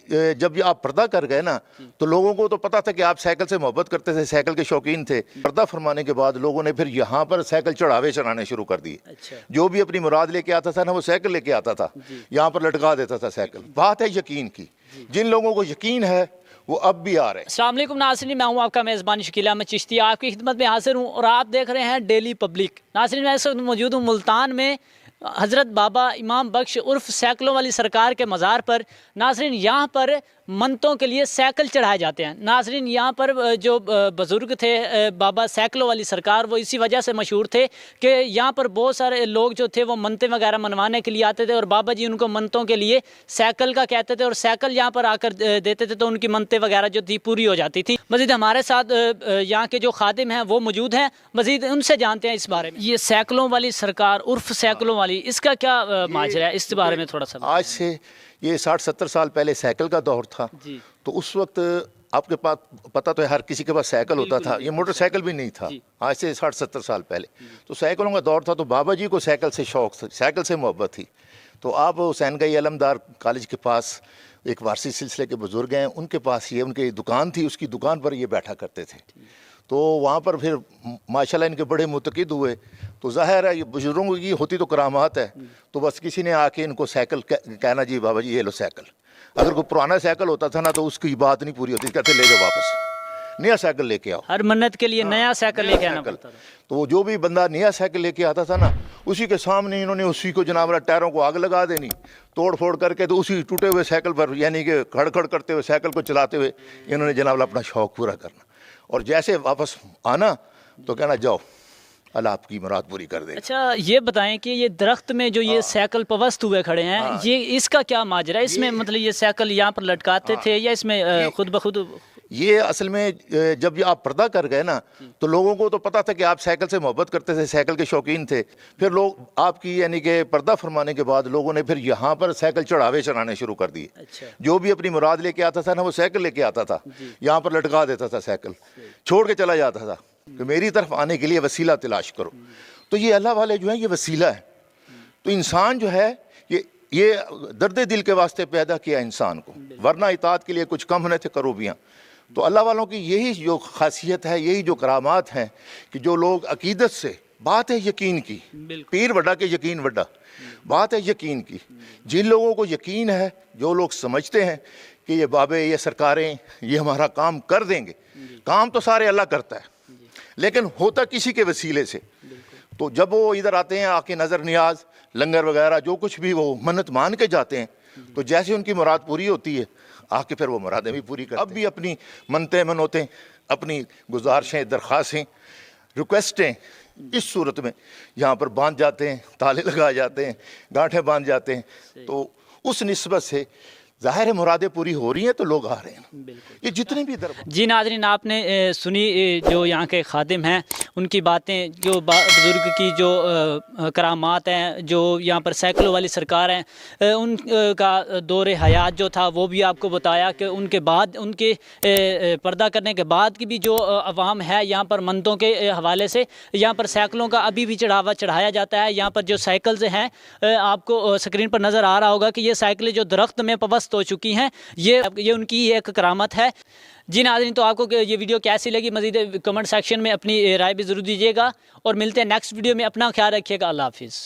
جب یہ آپ پردہ کر گئے نا تو لوگوں کو تو پتا تھا کہ آپ سائیکل سے محبت کرتے تھے، سائیکل کے شوقین تھے۔ پردہ فرمانے کے بعد لوگوں نے پھر یہاں پر سائیکل چڑھاوے چڑھانے شروع کر دیے۔ جو بھی اپنی مراد لے کے آتا تھا نا وہ سائیکل لے کے آتا تھا، یہاں پر لٹکا دیتا تھا سائیکل۔ بات ہے یقین کی، جن لوگوں کو یقین ہے وہ اب بھی آ رہے ہیں۔ السلام علیکم ناظرین، میں ہوں آپ کا میزبان شکیل احمد چشتی، آپ کی خدمت میں حاضر ہوں اور آپ دیکھ رہے ہیں ڈیلی پبلک۔ ناظرین، میں اس وقت موجود ہوں ملتان میں، حضرت بابا امام بخش عرف سائیکل والی سرکار کے مزار پر۔ ناظرین، یہاں پر منتوں کے لیے سائیکل چڑھائے جاتے ہیں۔ ناظرین، یہاں پر جو بزرگ تھے بابا سائیکل والی سرکار، وہ اسی وجہ سے مشہور تھے کہ یہاں پر بہت سارے لوگ جو تھے وہ منتیں وغیرہ منوانے کے لیے آتے تھے، اور بابا جی ان کو منتوں کے لیے سائیکل کا کہتے تھے، اور سائیکل یہاں پر آ کر دیتے تھے تو ان کی منتیں وغیرہ جو تھی پوری ہو جاتی تھی۔ مزید ہمارے ساتھ یہاں کے جو خادم ہیں وہ موجود ہیں، مزید ان سے جانتے ہیں اس بارے میں۔ یہ سائیکلوں والی سرکار عرف سائیکلوں والی، اس کا کیا ماجرا ہے، اس بارے میں تھوڑا سا؟ آج سے یہ 60-70 سال پہلے سائیکل کا دور تھا، تو اس وقت آپ کے پاس پتہ تو ہے ہر کسی کے پاس سائیکل ہوتا تھا، یہ موٹر سائیکل بھی نہیں تھا آج سے 60-70 سال پہلے۔ تو سائیکلوں کا دور تھا، تو بابا جی کو سائیکل سے شوق تھا، سائیکل سے محبت تھی۔ تو آپ حسین گئی علمدار کالج کے پاس ایک وارثی سلسلے کے بزرگ ہیں، ان کے پاس یہ ان کی دکان تھی، اس کی دکان پر یہ بیٹھا کرتے تھے۔ تو وہاں پر پھر ماشاءاللہ ان کے بڑے متقد ہوئے، تو ظاہر ہے یہ بزرگوں کی ہوتی تو کرامات ہے، تو بس کسی نے آ کے ان کو سائیکل کہنا، جی بابا جی یہ لو سائیکل۔ اگر کوئی پرانا سائیکل ہوتا تھا نا تو اس کی بات نہیں پوری ہوتی، کہتے لے جاؤ واپس، نیا سائیکل لے کے آؤ۔ ہر منت کے لیے نیا سائیکل لے کے آنا پڑتا تھا۔ تو وہ جو بھی بندہ نیا سائیکل لے کے آتا تھا نا، اسی کے سامنے انہوں نے اسی کو جناب ٹائروں کو آگ لگا دینی، توڑ پھوڑ کر کے، تو اسی ٹوٹے ہوئے سائیکل پر یعنی کہ کھڑ کھڑ کرتے ہوئے سائیکل کو چلاتے ہوئے انہوں نے جناب اپنا شوق پورا کرنا، اور جیسے واپس آنا تو کہنا جاؤ اللہ آپ کی مراد پوری کر دے۔ اچھا یہ بتائیں کہ یہ درخت میں جو یہ سائیکل پوست ہوئے کھڑے ہیں، یہ اس کا کیا ماجرا ہے؟ اس میں مطلب یہ سائیکل یہاں پر لٹکاتے تھے یا اس میں خود بخود؟ یہ اصل میں جب یہ آپ پردہ کر گئے نا تو لوگوں کو تو پتا تھا کہ آپ سائیکل سے محبت کرتے تھے، سائیکل کے شوقین تھے۔ پھر لوگ آپ کی یعنی کہ پردہ فرمانے کے بعد لوگوں نے پھر یہاں پر سائیکل چڑھاوے چڑھانے شروع کر دیے۔ جو بھی اپنی مراد لے کے آتا تھا نا وہ سائیکل لے کے آتا تھا، یہاں پر لٹکا دیتا تھا سائیکل، چھوڑ کے چلا جاتا تھا کہ میری طرف آنے کے لیے وسیلہ تلاش کرو۔ تو یہ اللہ والے جو ہیں یہ وسیلہ ہے۔ تو انسان جو ہے یہ درد دل کے واسطے پیدا کیا انسان کو، ورنہ اطاعت کے لیے کچھ کم ہونے تھے کروبیاں۔ تو اللہ والوں کی یہی جو خاصیت ہے، یہی جو کرامات ہیں کہ جو لوگ عقیدت سے، بات ہے یقین کی، پیر وڈا کے یقین وڈا، بات ہے یقین کی۔ جن لوگوں کو یقین ہے، جو لوگ سمجھتے ہیں کہ یہ بابے، یہ سرکاریں یہ ہمارا کام کر دیں گے، کام تو سارے اللہ کرتا ہے لیکن ہوتا کسی کے وسیلے سے۔ تو جب وہ ادھر آتے ہیں آ کے نظر نیاز لنگر وغیرہ جو کچھ بھی وہ منت مان کے جاتے ہیں، تو جیسے ان کی مراد پوری ہوتی ہے آ کے پھر وہ مرادیں بھی پوری کرتے ہیں۔ اب بھی اپنی منتیں منوتیں، اپنی گزارشیں، درخواستیں، ریکویسٹیں اس صورت میں یہاں پر باندھ جاتے ہیں، تالے لگا جاتے ہیں، گانٹھیں باندھ جاتے ہیں۔ تو اس نسبت سے ظاہر ہے مرادیں پوری ہو رہی ہیں تو لوگ آ رہے ہیں۔ یہ جتنے بھی دربار۔ جی ناظرین، آپ نے سنی جو یہاں کے خادم ہیں ان کی باتیں، جو بزرگ کی جو کرامات ہیں، جو یہاں پر سائیکلوں والی سرکار ہیں، ان کا دور حیات جو تھا وہ بھی آپ کو بتایا کہ ان کے بعد، ان کے پردہ کرنے کے بعد کی بھی جو عوام ہے یہاں پر منتوں کے حوالے سے یہاں پر سائیکلوں کا ابھی بھی چڑھاوا چڑھایا جاتا ہے۔ یہاں پر جو سائیکلز ہیں آپ کو سکرین پر نظر آ رہا ہوگا کہ یہ سائیکلیں جو درخت میں پوست ہو چکی ہیں، یہ ان کی ایک کرامت ہے۔ جی ناظرین، تو آپ کو یہ ویڈیو کیسی لگی مزید کمنٹ سیکشن میں اپنی رائے بھی ضرور دیجیے گا، اور ملتے ہیں نیکسٹ ویڈیو میں۔ اپنا خیال رکھیے گا، اللہ حافظ۔